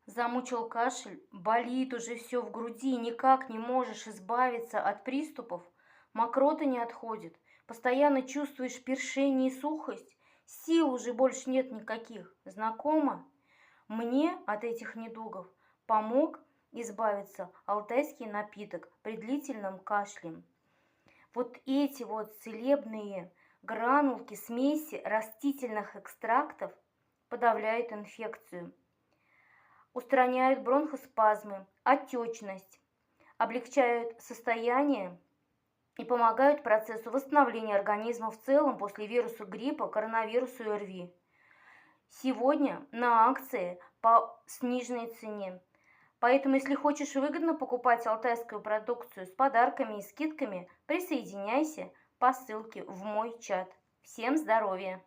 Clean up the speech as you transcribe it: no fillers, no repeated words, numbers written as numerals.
Замучил кашель, болит уже все в груди, никак не можешь избавиться от приступов, мокрота не отходит, постоянно чувствуешь першение и сухость, сил уже больше нет никаких. Знакомо? Мне от этих недугов помог избавиться алтайский напиток при длительном кашле. Вот эти вот целебные гранулки, смеси растительных экстрактов подавляют инфекцию, устраняют бронхоспазмы, отечность, облегчают состояние и помогают процессу восстановления организма в целом после вируса гриппа, коронавируса и ОРВИ. Сегодня на акции по сниженной цене. Поэтому, если хочешь выгодно покупать алтайскую продукцию с подарками и скидками, присоединяйся по ссылке в мой чат. Всем здоровья!